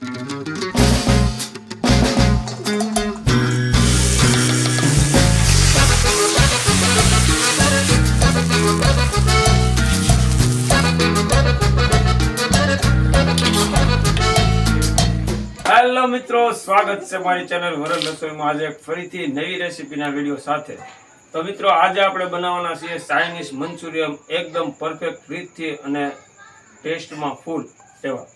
Hello મિત્રો, સ્વાગત છે મારી ચેનલ વરલ રસોઈમાં આજે ફરીથી નવી રેસીપીના વિડીયો સાથે। તો મિત્રો આજે આપણે બનાવવાના છીએ ચાઇનીઝ મંચુરિયન, એકદમ પરફેક્ટ રીતથી અને ટેસ્ટમાં ફૂલ એવા।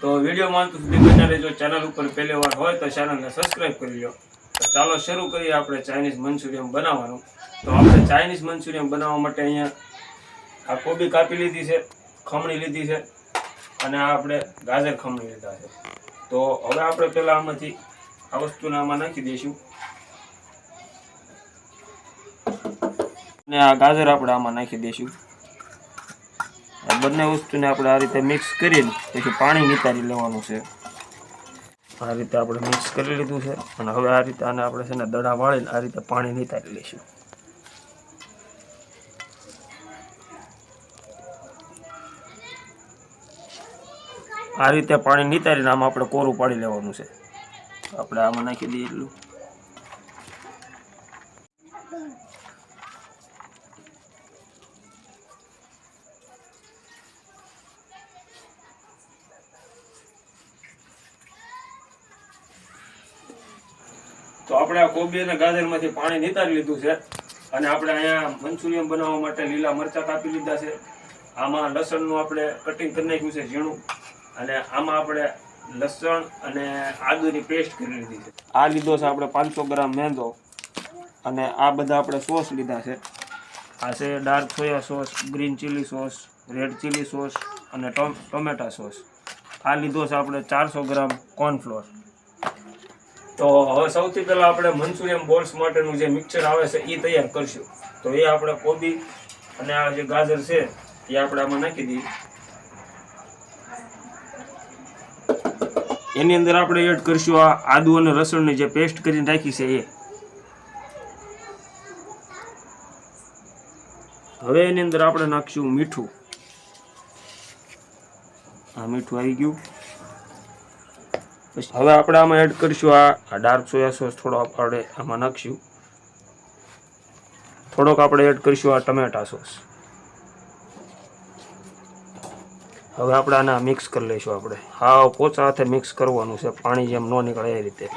તો વિડીયોમાં અંત સુધી બન્યા રહેજો। ચેનલ ઉપર પહેલી વાર હોય તો ચેનલને સબસ્ક્રાઇબ કરી લો। તો ચાલો શરૂ કરીએ આપણે ચાઇનીઝ મંચુરિયન બનાવવાનું। તો આપણે ચાઇનીઝ મંચુરિયન બનાવવા માટે અહીંયા આ કોબી કાપી લીધી છે, ખમણી લીધી છે અને આ આપણે ગાજર ખમણી લીધા છે। તો હવે આપણે પહેલા આમાંથી આ વસ્તુને આમાં નાખી દઈશું અને આ ગાજર આપણે આમાં નાખી દઈશું। આ બંને વસ્તુને આપણે આ રીતે મિક્સ કરીને પછી પાણી નિતારી લેવાનું છે। આ રીતે આપણે મિક્સ કરી લીધું છે અને હવે આ રીતે આને આપણે છે ને દડા વાળીને આ રીતે પાણી નિતારી લઈશું। આ રીતે પાણી નિતારીને આમાં આપણે કોરું પાડી લેવાનું છે। આપણે આમાં નાખી દઈએ એટલું। તો આપણે આ કોબી અને ગાજરમાંથી પાણી નિતારી લીધું છે અને આપણે અહીંયા મંચુરિયન બનાવવા માટે લીલા મરચાં કાપી લીધા છે। આમાં લસણનું આપણે કટિંગ કરી નાખ્યું છે ઝીણું, અને આમાં આપણે લસણ અને આદુની પેસ્ટ કરી લીધી છે। આ લીધો છે આપણે 500 ગ્રામ મેંદો અને આ બધા આપણે સોસ લીધા છે। આ છે dark soya sauce, green chilli sauce, red chilli sauce અને ટોમેટા સોસ। આ લીધો છે આપણે 400 ગ્રામ કોર્નફ્લોર। તો હવે સૌથી પહેલાં આપણે મંચુરિયન બોલ્સ માટેનું જે મિક્સર આવે છે એ તૈયાર કરશું। તો એ આપણે કોબી અને આ જે ગાજર છે એ આપણે આમાં નાખી દઈએ। એની અંદર આપણે એડ કરીશું આ આદુ અને લસણની જે પેસ્ટ કરીને રાખી છે એ। હવે એની અંદર આપણે નાખશું મીઠું। આ મીઠું આવી ગયું। પછી હવે આપણે આમાં એડ કરીશું આ ડાર્ક સોયા સોસ, થોડો આપણે આમાં નાખશું। થોડોક આપણે એડ કરીશું આ ટમેટા સોસ। હવે આપણે આને મિક્સ કરી લઈશું। આપણે હાવ પોચા હાથે મિક્સ કરવાનું છે, પાણી જેમ ન નીકળે એ રીતે।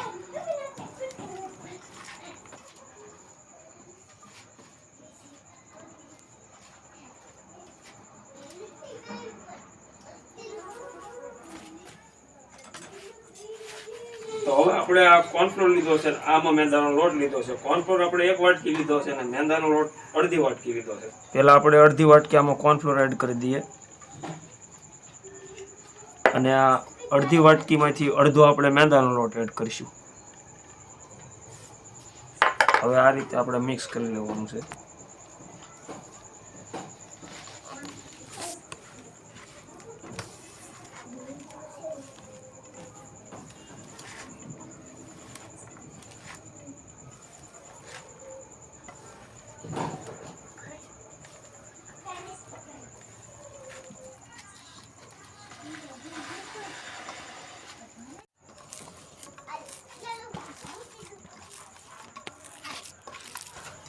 તો હવે આપણે આ કોર્નફ્લોર લીધો છે, આમાં મેંદાનો લોટ લીધો છે। કોર્નફ્લોર આપણે 1 વાટકી લીધો છે અને મેંદાનો લોટ અડધી વાટકી લીધો છે। પહેલા આપણે અડધી વાટકી આમાં કોર્નફ્લોર એડ કરી દઈએ અને આ અડધી વાટકીમાંથી અડધો આપણે મેંદાનો લોટ એડ કરીશું। હવે આ રીતે આપણે મિક્સ કરી લેવાનું છે।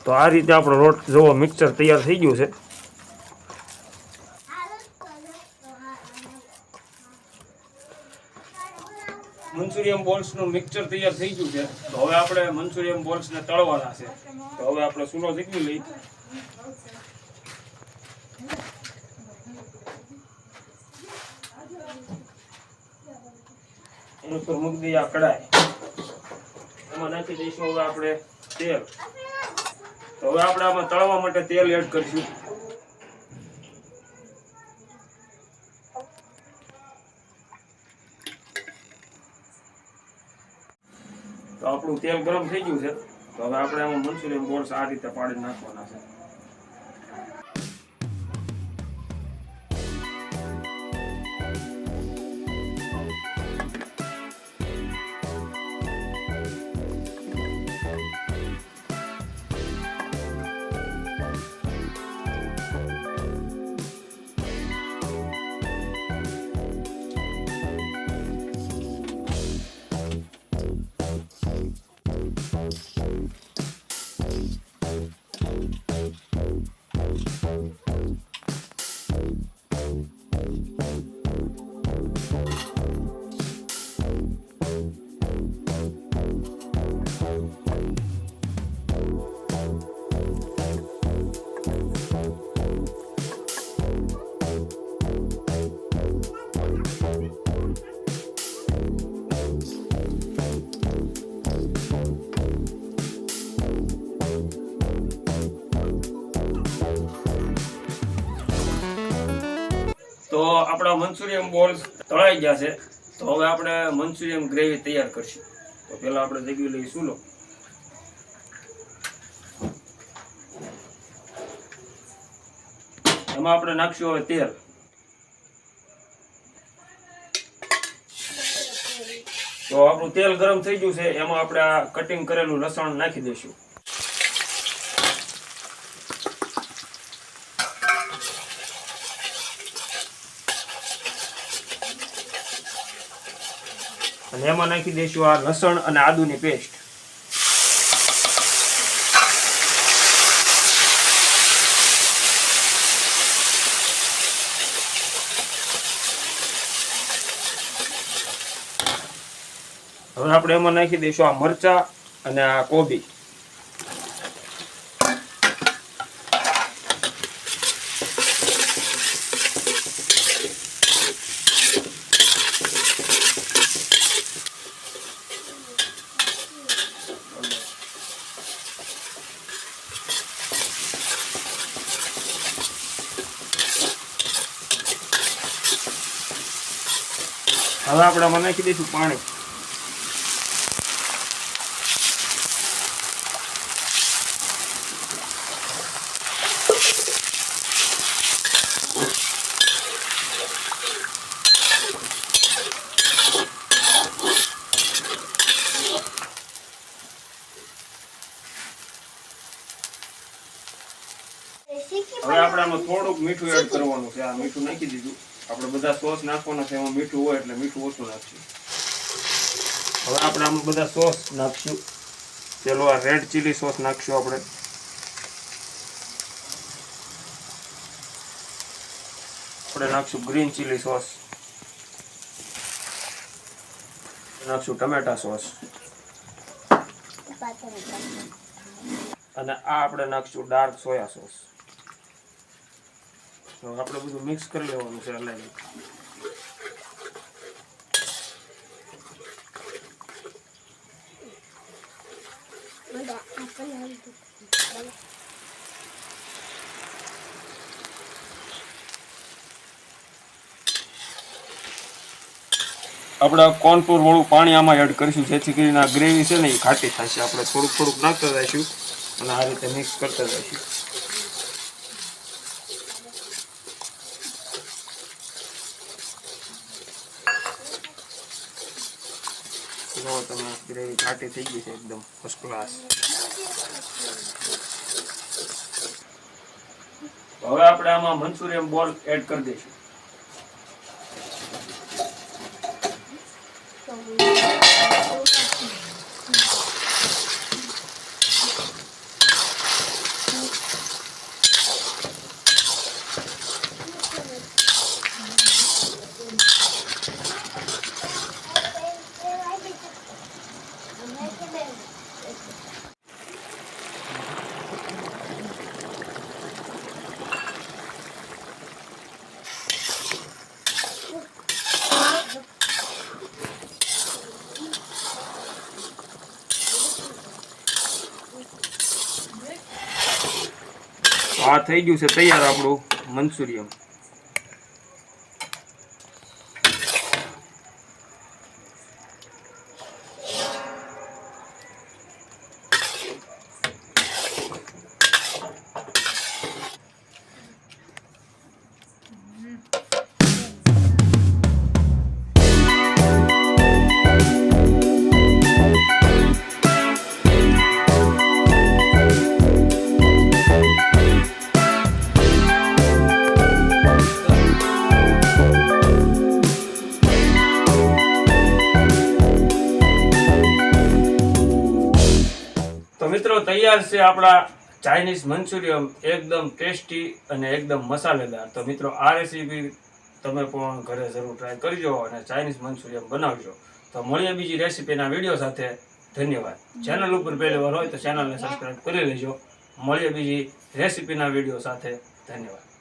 તો આ રીતે આપણો લોટ જોવો મિક્સર તૈયાર થઈ ગયું છે। મંચુરિયન બોલ્સનું મિક્સર તૈયાર થઈ ગયું છે। તો હવે આપણે મંચુરિયન બોલ્સને તળવાના છે। તો હવે આપણે સૂનો ઝીકવી લઈ એની ઉપર મૂકી દઈએ આ કઢાઈ। એમાં નાખી દઈશું હવે આપણે તેલ। તો હવે આપણે આમાં તળવા માટે તેલ એડ કરીશું। તો આપણું તેલ ગરમ થઈ ગયું છે। તો હવે આપણે આમાં મંચુરિયન બોલ્સ આ રીતે પાડી નાખવાના છે। તો આપણા મંચુરિયન બોલ્સ તળાઈ ગયા છે. તો હવે આપણે મંચુરિયન ગ્રેવી તૈયાર કરશું. તો પહેલા આપણે જગી લઈએ ચૂલો. એમાં આપણે નાખશું હવે તેલ. તો આપણું તેલ ગરમ થઈ ગયું છે. એમાં આપણે આ કટિંગ કરેલું લસણ નાખી દઈશું. અને એમાં નાખી દઈશું આ લસણ અને આદુની પેસ્ટ. હવે આપણે એમાં નાખી દઈશું આ મરચા અને આ કોબી. હવે આપણે આમાં નાખી દઈશું પાણી. હવે આપણે આમાં થોડુંક મીઠું એડ કરવાનું છે. આ મીઠું નાખી દીધું. આપણે બધા સોસ નાખવાના છે. એમાં મીઠું હોય એટલે મીઠું ઓછું નાખશું. હવે આપણે આમાં બધા સોસ નાખશું. પેલો આ રેડ ચીલી સોસ નાખશું. આપણે નાખશું ગ્રીન ચીલી સોસ. નાખશું ટમેટા સોસ. અને આ આપણે નાખશું ડાર્ક સોયા સોસ. તો આપણે બધું મિક્સ કરી લેવાનું છે. આપણે કોર્નફ્લોર વાળું પાણી આમાં એડ કરીશું, જેથી કરીને આ ગ્રેવી છે ને એ ઘાટી થશે. આપણે થોડુંક થોડુંક નાખતા જઈશું અને આ રીતે મિક્સ કરતા જઈશું. જો તમે ગ્રેવી ઘાટી થઈ ગઈ છે એકદમ ફર્સ્ટ ક્લાસ. હવે આપણે આમાં મંચુરિયન બોલ એડ કરી દઈશું. આ થઈ ગયું છે તૈયાર આપણું મંચુરિયન. મિત્રો તૈયાર છે આપણા ચાઇનીઝ મંચુરિયન, એકદમ ટેસ્ટી અને એકદમ મસાલેદાર. તો મિત્રો આ રેસીપી તમે પણ ઘરે જરૂર ટ્રાય કરજો અને ચાઇનીઝ મંચુરિયન બનાવજો. તો મળીએ બીજી રેસીપીના વિડીયો સાથે. ધન્યવાદ. ચેનલ ઉપર પહેલી વાર હોય તો ચેનલને સબસ્ક્રાઈબ કરી લેજો. મળીએ બીજી રેસીપીના વિડીયો સાથે. ધન્યવાદ.